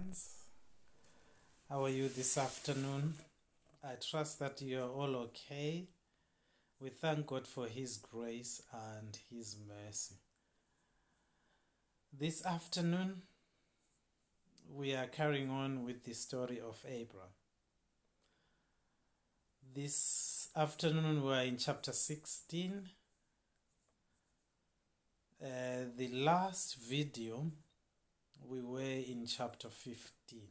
friends. How are you this afternoon? I trust that you are all okay. We thank God for His grace and His mercy. This afternoon, we are carrying on with the story of Abraham. This afternoon, we are in chapter 16. The last video, we were in chapter 15,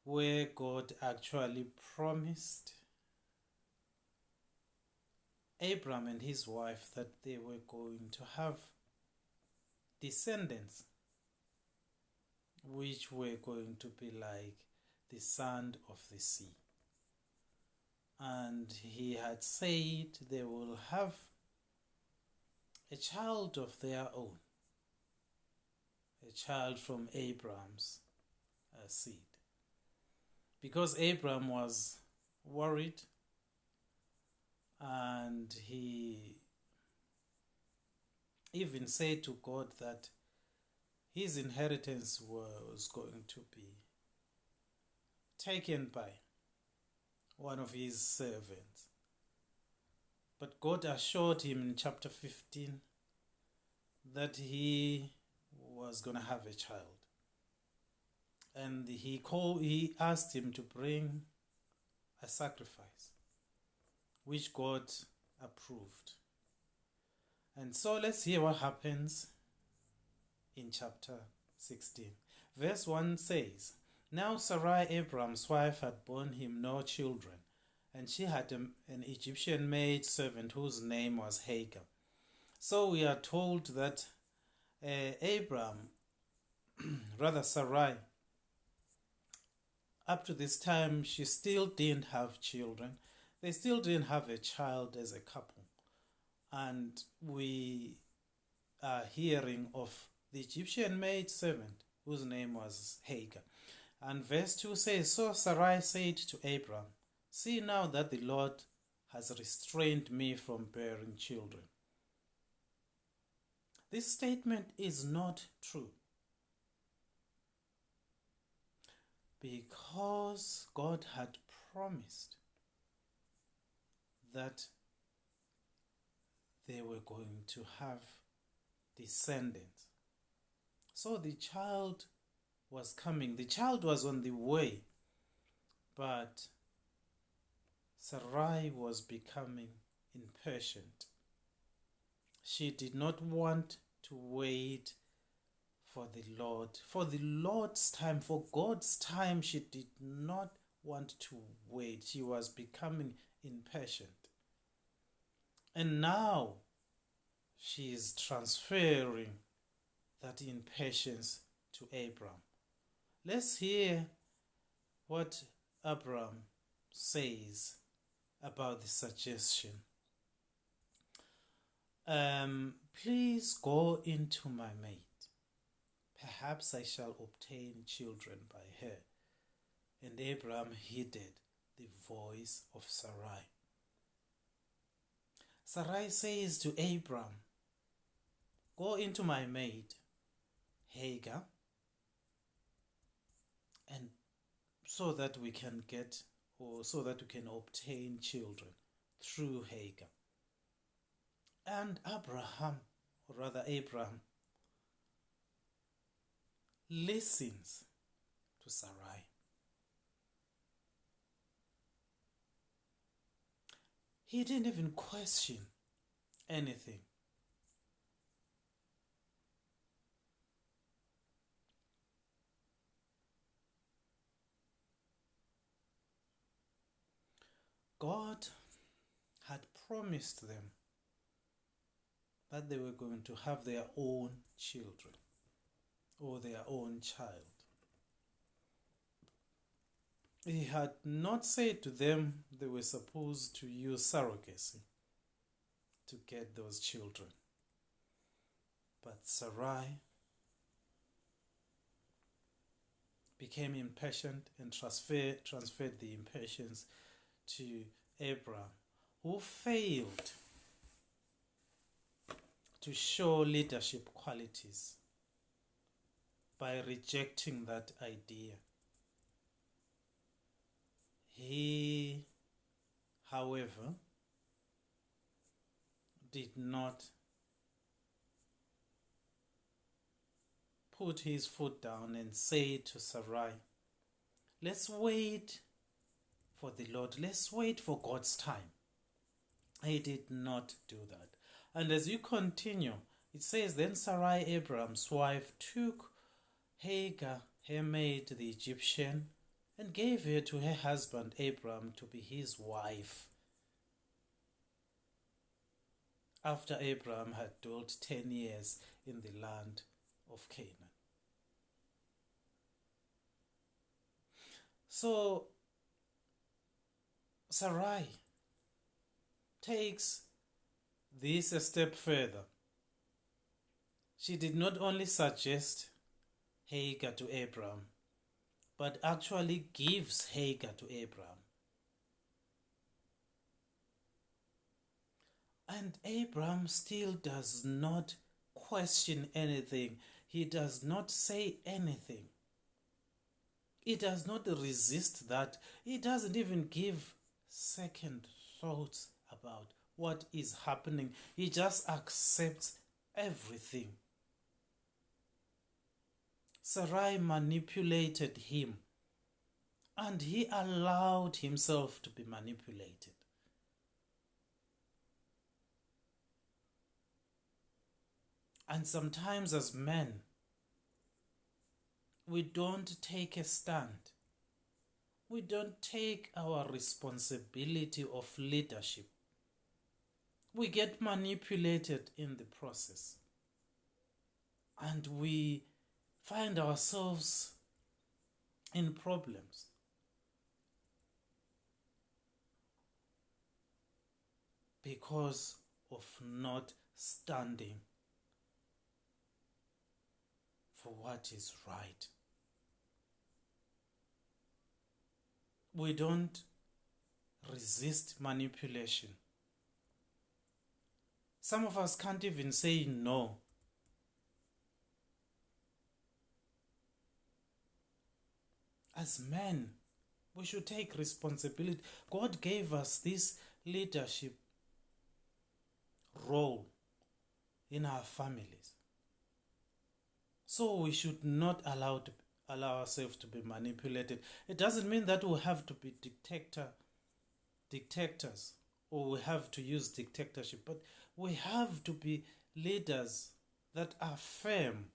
where God actually promised Abraham and his wife that they were going to have descendants which were going to be like the sand of the sea. And he had said they will have a child of their own, a child from Abraham's seed. Because Abraham was worried and he even said to God that his inheritance was going to be taken by one of his servants. But God assured him in chapter 15 that he was going to have a child. And he asked him to bring a sacrifice, which God approved. And so let's hear what happens in chapter 16. Verse 1 says, "Now Sarai, Abraham's wife, had borne him no children, and she had an Egyptian maid servant whose name was Hagar." So we are told that Sarai, up to this time, she still didn't have children. They still didn't have a child as a couple. And we are hearing of the Egyptian maid servant whose name was Hagar. And verse 2 says, "So Sarai said to Abraham, 'See now that the Lord has restrained me from bearing children.'" This statement is not true, because God had promised that they were going to have descendants. So the child was coming. The child was on the way, but Sarai was becoming impatient. She did not want to wait for the Lord's time, for God's time. She did not want to wait. She was becoming impatient. And now she is transferring that impatience to Abraham. Let's hear what Abraham says about the suggestion. "Please go into my maid. Perhaps I shall obtain children by her." And Abraham heeded the voice of Sarai. Sarai says to Abraham, "Go into my maid, Hagar, and so that we can obtain children through Hagar." And Abraham listens to Sarai. He didn't even question anything. God had promised them that they were going to have their own children or their own child. He had not said to them they were supposed to use surrogacy to get those children. But Sarai became impatient and transferred the impatience to Abraham, who failed to show leadership qualities by rejecting that idea. He, however, did not put his foot down and say to Sarai, let's wait for the Lord. Let's wait for God's time. He did not do that. And as you continue, it says, then Sarai, Abraham's wife, took Hagar, her maid, the Egyptian, and gave her to her husband Abraham to be his wife, after Abraham had dwelt 10 years in the land of Canaan. So Sarai takes this a step further. She did not only suggest Hagar to Abraham, but actually gives Hagar to Abraham. And Abraham still does not question anything. He does not say anything. He does not resist that. He doesn't even give second thoughts about what is happening. He just accepts everything. Sarai manipulated him, and he allowed himself to be manipulated. And sometimes as men, we don't take a stand. We don't take our responsibility of leadership. We get manipulated in the process. And we find ourselves in problems. Because of not standing for what is right. We don't resist manipulation. Some of us can't even say no. As men, we should take responsibility. God gave us this leadership role in our families. So we should not allow ourselves to be manipulated. It doesn't mean that we have to be dictators, or we have to use dictatorship, but we have to be leaders that are firm,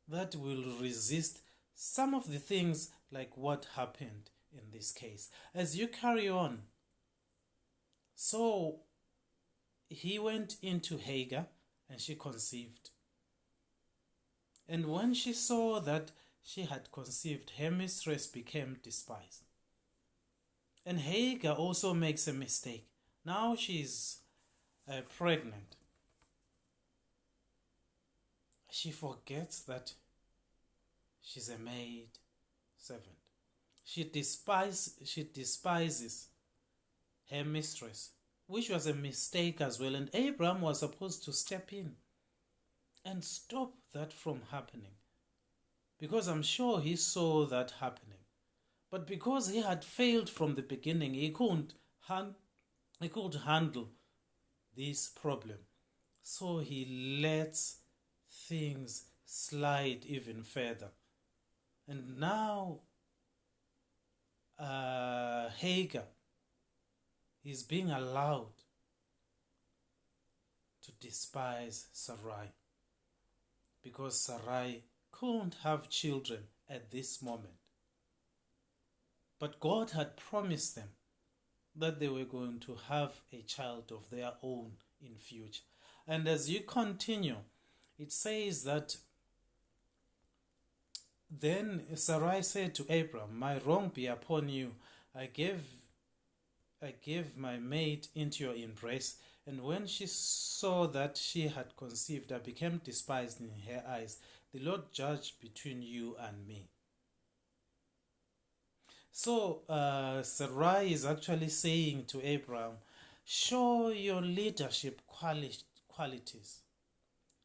that will resist some of the things like what happened in this case. As you carry on, so he went into Hagar and she conceived. And when she saw that she had conceived, her mistress became despised. And Hagar also makes a mistake. Now she's pregnant. She forgets that she's a maid servant. She despises her mistress, which was a mistake as well. And Abraham was supposed to step in and stop that from happening, because I'm sure he saw that happening. But because he had failed from the beginning, he couldn't handle this problem. So he lets things slide even further. And now Hagar is being allowed to despise Sarai, because Sarai couldn't have children at this moment. But God had promised them that they were going to have a child of their own in future. And as you continue, it says that then Sarai said to Abram, my wrong be upon you. I gave my maid into your embrace, and when she saw that she had conceived, I became despised in her eyes. The Lord judged between you and me. So Sarai is actually saying to Abraham, show your leadership qualities.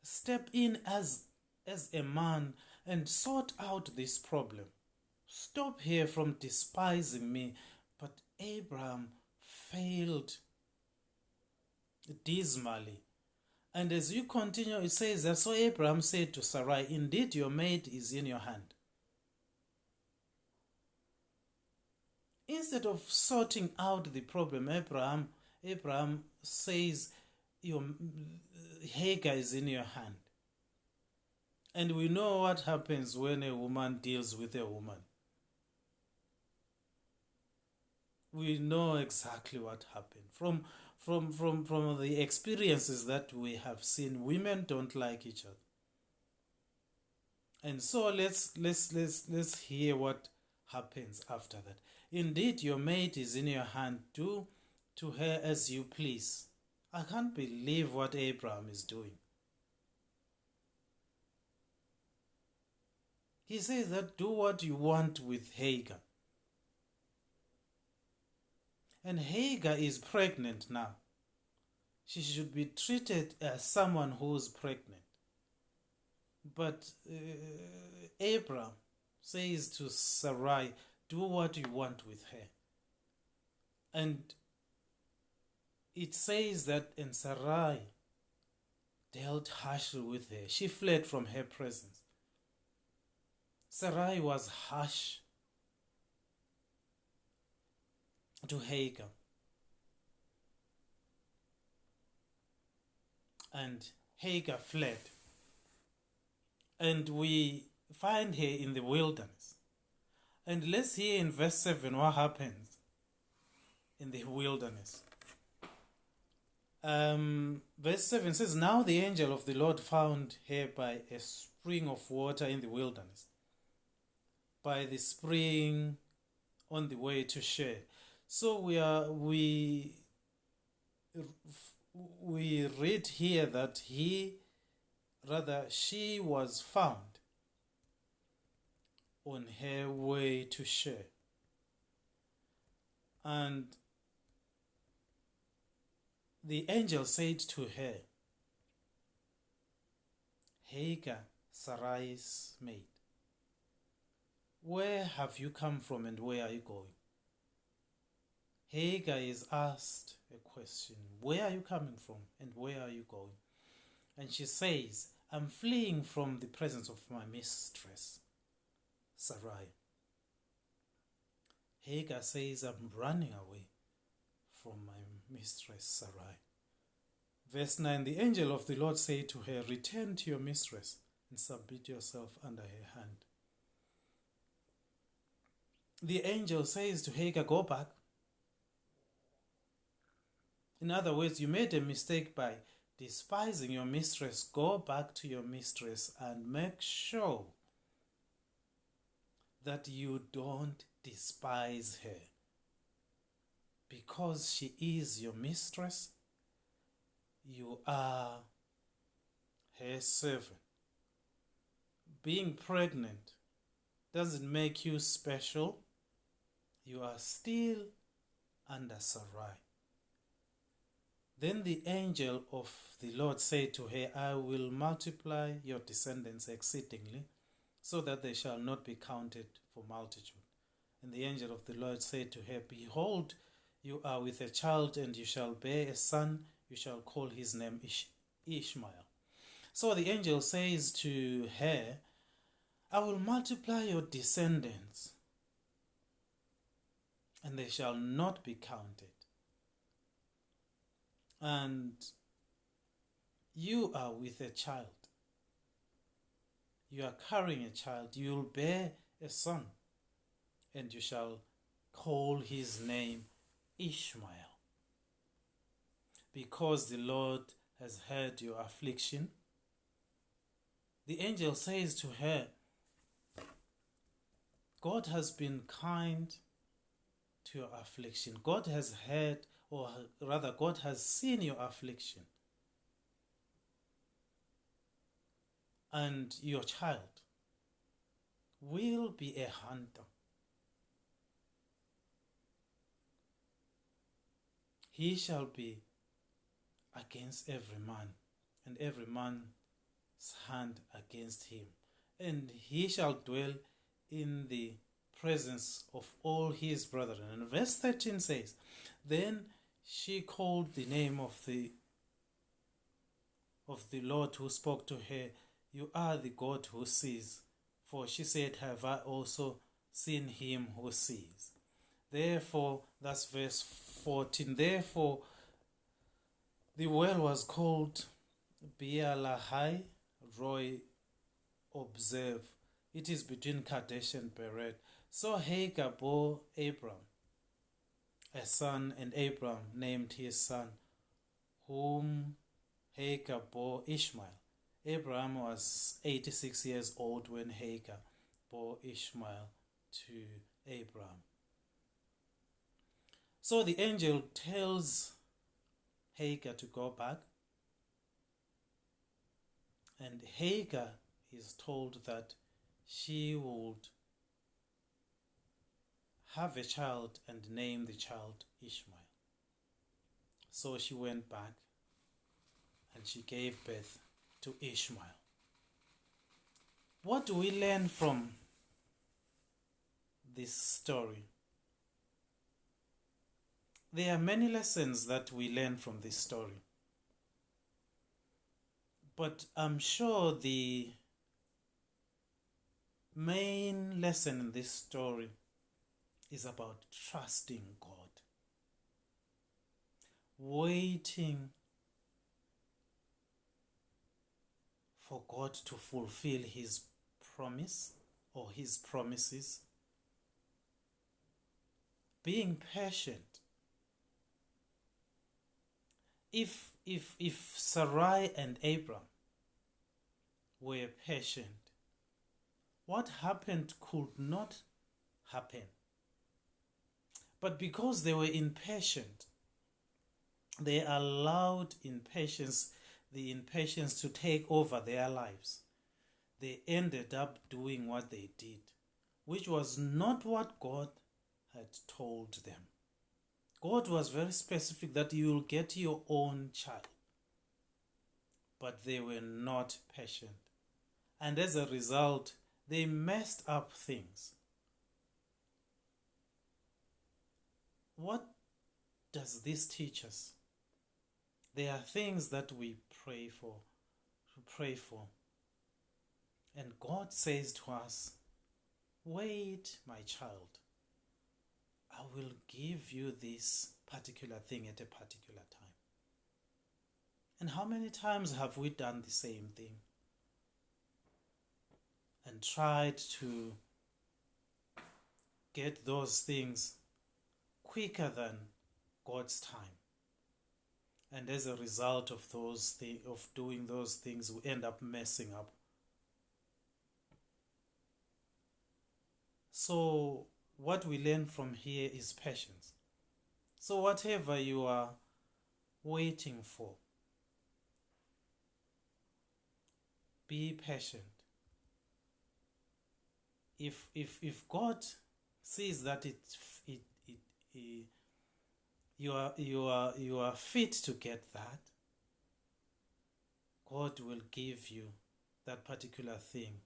Step in as as a man and sort out this problem. Stop here from despising me. But Abraham failed dismally. And as you continue, it says that so Abraham said to Sarai, indeed your maid is in your hand. Instead of sorting out the problem, Abraham says, your Hagar is in your hand. And we know what happens when a woman deals with a woman. We know exactly what happened. From the experiences that we have seen, women don't like each other. And so let's hear what happens after that. Indeed, your maid is in your hand. Do to her as you please. I can't believe what Abraham is doing. He says that do what you want with Hagar. And Hagar is pregnant now. She should be treated as someone who's pregnant. But Abraham says to Sarai, do what you want with her. And it says that and Sarai dealt harshly with her. She fled from her presence. Sarai was harsh to Hagar. And Hagar fled. And we find her in the wilderness. And let's hear in verse 7 what happens in the wilderness. Verse 7 says, now the angel of the Lord found her by a spring of water in the wilderness, by the spring on the way to Shur. So we read here that she was found on her way to Shur. And the angel said to her, Hagar, Sarai's maid, where have you come from and where are you going? Hagar is asked a question, where are you coming from and where are you going? And she says, I'm fleeing from the presence of my mistress, Sarai. Hagar says, I'm running away from my mistress, Sarai. Verse 9, the angel of the Lord said to her, return to your mistress and submit yourself under her hand. The angel says to Hagar, go back. In other words, you made a mistake by despising your mistress. Go back to your mistress and make sure that you don't despise her. Because she is your mistress, you are her servant. Being pregnant doesn't make you special. You are still under Sarai. Then the angel of the Lord said to her, I will multiply your descendants exceedingly, so that they shall not be counted for multitude. And the angel of the Lord said to her, behold, you are with a child, and you shall bear a son. You shall call his name Ishmael. So the angel says to her, I will multiply your descendants, and they shall not be counted. And you are with a child. You are carrying a child. You will bear a son, and you shall call his name Ishmael, because the Lord has heard your affliction. The angel says to her, God has been kind to your affliction. God has heard, or rather, God has seen your affliction. And your child will be a hunter. He shall be against every man, and every man hand against him, and he shall dwell in the presence of all his brethren. And verse 13 says, Then she called the name of the Lord who spoke to her, You are the God who sees. For she said, Have I also seen him who sees? Therefore, that's verse 14. Therefore, the well was called Beer-lahai Roy. Observe, it is between Kadesh and Bered. So Hagar bore Abram a son, and Abram named his son, whom Hagar bore Ishmael. Abraham was 86 years old when Hagar bore Ishmael to Abram. So the angel tells Hagar to go back, and Hagar is told that she would have a child and name the child Ishmael. So she went back and she gave birth to Ishmael. What do we learn from this story? There are many lessons that we learn from this story. But I'm sure the main lesson in this story is about trusting God, waiting for God to fulfill his promise or his promises, being patient. If Sarai and Abram were patient, what happened could not happen. But because they were impatient, they allowed the impatience to take over their lives. They ended up doing what they did, which was not what God had told them. God was very specific that you will get your own child. But they were not patient. And as a result, they messed up things. What does this teach us? There are things that we pray for. And God says to us, wait, my child. I will give you this particular thing at a particular time. And how many times have we done the same thing? And tried to get those things quicker than God's time. And as a result of doing those things, we end up messing up. So what we learn from here is patience. So whatever you are waiting for, be patient. If God sees that you are fit to get that, God will give you that particular thing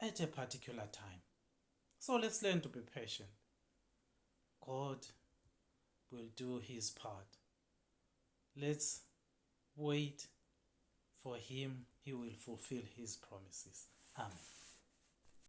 at a particular time. So let's learn to be patient. God will do his part. Let's wait for him. He will fulfill his promises. Amen.